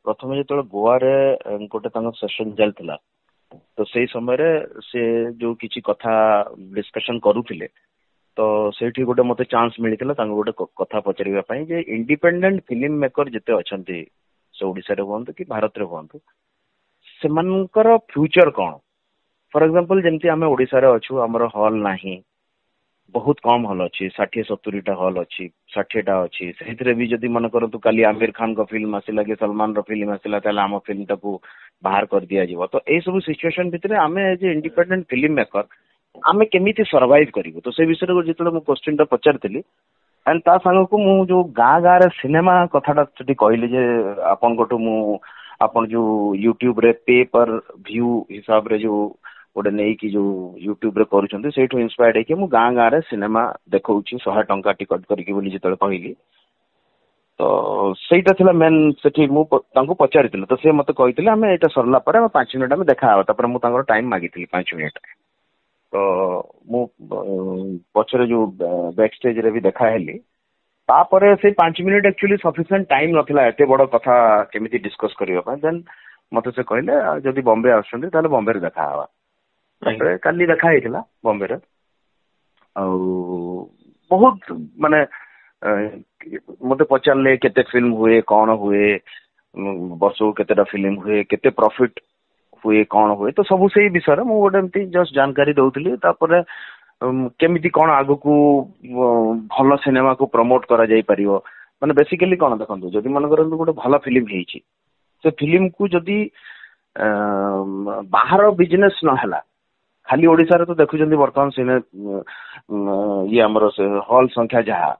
प्रथम जो गोवा रे गोटे सेशन चलता तो से समय से जो किसी कथा डिस्कशन करूले तो से गोटे मत चांस मिलता गोटे कथा पचारे जे इंडिपेंडेंट फिल्म मेकर जिते अच्छा से ओडिशा रे हुंतु कि भारत रे हुंतु सेमानकर फ्यूचर कौन फॉर एग्जांपल जमती आम ओडिशा रे अच्छु आमर हॉल नाही बहुत कम हॉल अच्छी 60-70 हॉल अच्छी 60टा अच्छी से भी जदि मन करतु काली आमिर खान का फिल्म आसला कि सलमान रो फिल्म आसला ताले आम फिल्म टाकू बाहर कर दिया जीवो तो ए सब सिचुएशन भितर आमे एज इंडिपेंडेंट फिल्म मेकर आमे केमिति सर्वाइव करिवो तो से विषय रे जेतले मु क्वेश्चन टा पचारतिली एंड ता संग को मु जो गाँ रे सिनेमा कथाटा सेठी कहली जे आपन गोटो मु आपन जो यूट्यूब रे पे पर व्यू हिसाब रे जो गोटे नहीं कि जो यूट्यूब रे करूछंती सेठो इंस्पायर्ड है कि मु गाँ गाँ रे सिनेमा देखौछि 100 टंका टिकट करके बोली जेतले कहली तो सेटा थिला मेन सेठी मु तांको पचारितिले तो से मते कहितिले हमें एटा सरला पर हम 5 मिनिट में देखा आवा तापर मु तांकर टाइम मागितिली 5 मिनिट तो मु पछरे जो बैक स्टेज रे भी देखा हेली तापर से 5 मिनिट एक्चुअली सफिशिएंट टाइम नथिला एते बड़ कथा केमिति डिस्कस करियो पा देन मते से कहले जदि बॉम्बे आछंती ताले बॉम्बे रे देखा आवा काली देखा हेतिला बॉम्बे रे बहुत माने मते पचारले केते फिल्म हुए कौन हुए वर्षो केतेटा फिल्म हुए केते प्रॉफिट हुए कौन हुए तो सब से विषय मु गोटे एमती जस्ट जानकारी दउतली तापर केमिति कौन आगु को भल सिनेमा को प्रमोट करा जाई परियो माने बेसिकली कौन देखंतु जदि मन करंतु गोटे भल फिल्म हेछि से फिल्म को जदि बाहर बिजनेस न हला खाली ओडिसा रे तो देखुचंदी वर्तमान सिने ये हमर हॉल संख्या जहा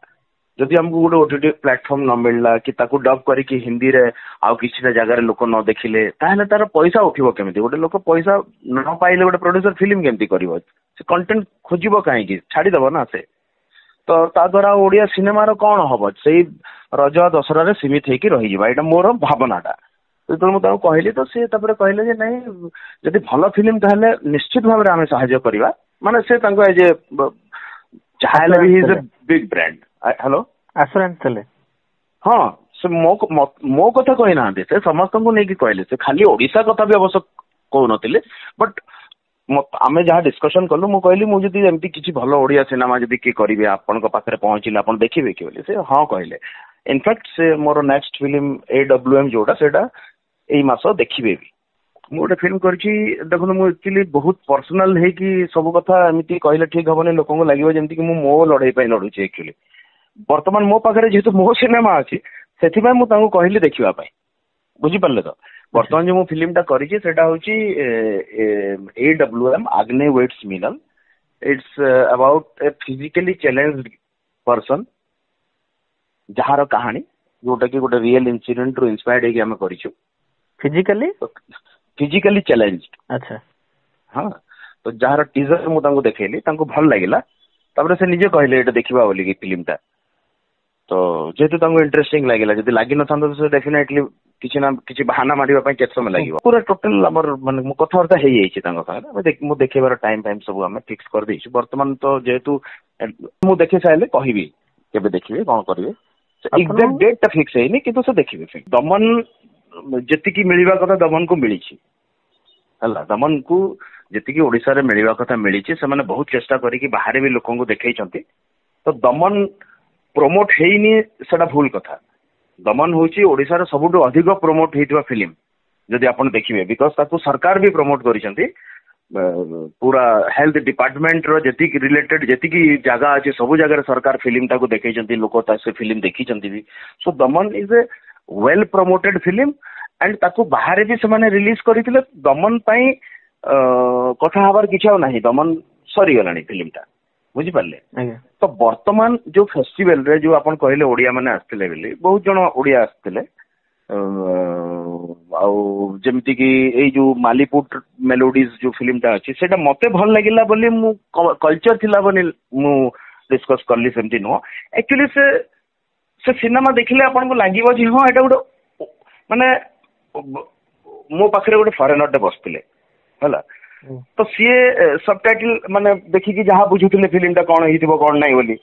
जदि हमको गोटे ओटीटी प्लेटफॉर्म न मिलला कि ताकू डब करी कि हिंदी रे आउ किछि जगह रे लोक न देखिले ताहले तार पैसा उठिबो केमिति गोटे लोक पैसा न पाइले गोटे प्रोड्यूसर फिल्म केमिति करिवो से कंटेंट खोजिबो काहे कि छाडी दबो ना से तो ता द्वारा ओडिया सिनेमा रो कोन हबो सेही रज दशरा रे सीमित हेकी रहि जिबा एटा मोर भावनाटा तो मु ताऊ कहली तो से तापर कहले जे नहीं जदि भलो फिल्म ताहले निश्चित भाव रे आमे सहायता करिवा माने से तांको एज ए चाहेले भी is a big brand hello assurance चले हाँ से मो कथा कहि ना से समस्त को नहीं कि कहले से खाली ओडिसा कथा भी अवश्य कहू नथिले बट आमे जहाँ डिस्कशन कलु मु कहली मु जदि एमती किछि भलो ओडिया सिनेमा जदि के करिवे आपन को पाखरे पहुंचिले आपन देखिबे कि बोले से हां कहले इनफैक्ट से मोर नेक्स्ट फिल्म AWM जोटा सेटा एई मासो देखिबे भी मु गोटे फिल्म करछि देखो मु एक्चुअली बहुत पर्सनल है कि सब कथा एमती कहले ठीक हबने लोकन को लागिवो जेमती कि मु मो लड़ाई पई लड़ुछि एक्चुअली वर्तमान मो पाखरे जेतु मो सिनेमा अछि सेथि पय मु तांको कहली देखिबा पय बुझि परले तो वर्तमान जो मु फिल्म टा करिछि सेटा होछि AWM आग्ने weights Minal it's about A physically challenged person जहार कहानी जोटा कि गोटे रियल इंसिडेंट रो इंस्पायर्ड है हम करिछु फिजिकली चैलेंज्ड अच्छा हां तो जहार टीजर मु तांको देखेली तांको भल लागिला तापर से निजे कहले एटा देखिबा बोली कि फिल्म टा तो जेतु तांको इंटरेस्टिंग लागिला जदि लागि न थांतो से डेफिनेटली किछि ना किछि बहाना मारिबा पय केत समय लागिवो पूरा टोटल हमर माने मु कथार्ता हे जाईछि तांको संगे मु देखेबार टाइम सब हम फिक्स कर देछि वर्तमान तो जेतु मु देखे साइले कहिबी केबे देखिबे कोन करिवे एग्जैक्ट डेट ता फिक्स है नहीं किंतु से देखिबे फिर दमन जति की मिलिबा कथा दमन को मिलिछि हला दमन को जति की ओडिसा रे मिलिबा कथा मिलिछि से माने बहुत चेष्टा करी कि बाहर भी लोकन को देखै छथि तो दमन प्रमोट हेइनी सेटा भूल कथा दमन होची ओडिसा रे सबुटो अधिक प्रमोट हेतिबा फिल्म जदि आपण देखिबे बिकॉज़ ताको सरकार भी प्रमोट करि छथि पूरा हेल्थ डिपार्टमेंट रो जति की रिलेटेड जति की जगह अछि सब जगह सरकार फिल्म टाको देखै छथि लोक ता से फिल्म देखि छथि भी सो दमन is a well promoted film and ताको बाहर भी से माने रिलीज करितिले दमन पई कथा हबार किछो नाही दमन सरी गलानी फिल्म टा बुझी पारले तो वर्तमान जो फेस्टिवल रे जो आपण कहले ओडिया माने आस्तिले बेली बहुत जण ओडिया आस्तिले आउ जेमति कि ए जो मालीपुट मेलोडीज जो फिल्म टा अछि सेटा मते भल लागिला बोली मु कल्चर थिला बोली मु डिस्कस करली सेमति नो एक्चुअली से सिनेमा देखिले आपण को लागिवो जे हां एटा गोटे माने मो पाखरे गोटे फॉरेनर टे बसतिले हला तो सीए सबटाइटल माने देखि कि जहां बुझुतिले फिल्म टा कोन हितिबो कोन नाही बोली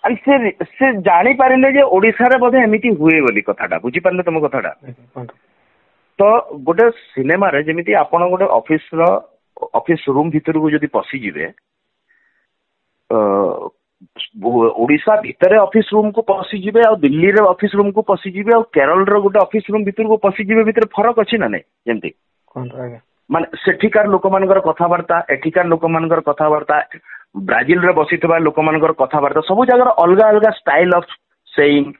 एंड से जानी पारिले जे ओडिसा रे बोधे एमिति हुए बोली कथाटा बुझी पारले तुम कथाटा तो गोटे सिनेमा रे जेमिति आपण गोटे ऑफिस रूम भीतर को जदि पशिजिबे ओडिशा भितर ऑफिस रूम को पशिजिबे आ दिल्ली रे ऑफिस रूम को पशिजिबे आ केरल रे गोटे ऑफिस रूम भीतर को पशिजिबे भीतर फरक अछि ना नै जेमति माने सेठिकार लोक मानकर कथावार्ता एठिकार लोक मानकर कथावार्ता ब्राजिल रे बसितबा लोक मानकर कथावार्ता सब जगह अलगा अलगा स्टाइल ऑफ सेइंग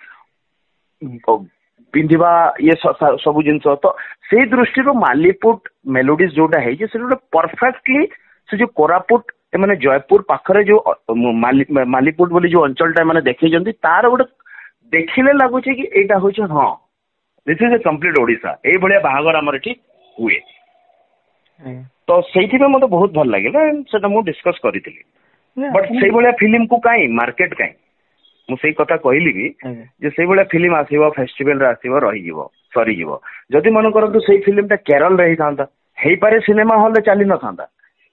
पिंधिबा ये सब जिनस तो से दृष्टि मालीपुट मेलोडीज जोटा है से परफेक्टली से जो कोरापुट माने जयपुर पाखरे जो मालीपुट बोली जो अंचलटा माने देखै तार गोटे देखिले लगुचे कि एटा होचे हाँ this is a complete Odisha ए भलिया बाहागर हमर एठी हुए तो सेठी में मते बहुत भल लागिला सेटा मु डिस्कस करितली बट सेई भलिया फिल्म को काई मार्केट काई मु सेई कथा कहली भी जे सेई भलिया फिल्म आसीबो फेस्टिवल रे आसीबो रहि जीवो सरी जीवो जदि मन करंतु सेई फिल्मटा केरल रे ही थांता हेई पारे सिनेमा हॉल रे चली न थांता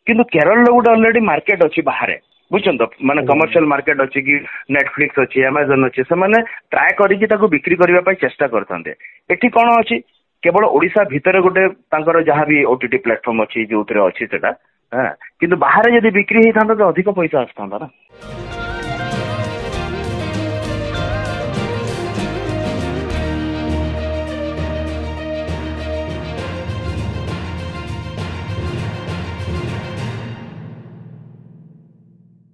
किंतु केरल रे गोटे ऑलरेडी मार्केट अछि बाहरे बुझछन तो माने कमर्शियल मार्केट अछि कि नेटफ्लिक्स अछि अमेज़न अछि से माने ट्राई करी कि ताको बिक्री करबा पई चेष्टा करथांते एठी कोन अछि केवल ओडिशा भितर गोटे तांकर जहाँ भी ओटीटी प्लेटफॉर्म अछि जो उतरे अछि सेटा हां किंतु बाहर यदि बिक्री ही थांता तो अधिक पैसा आस्थांता ना।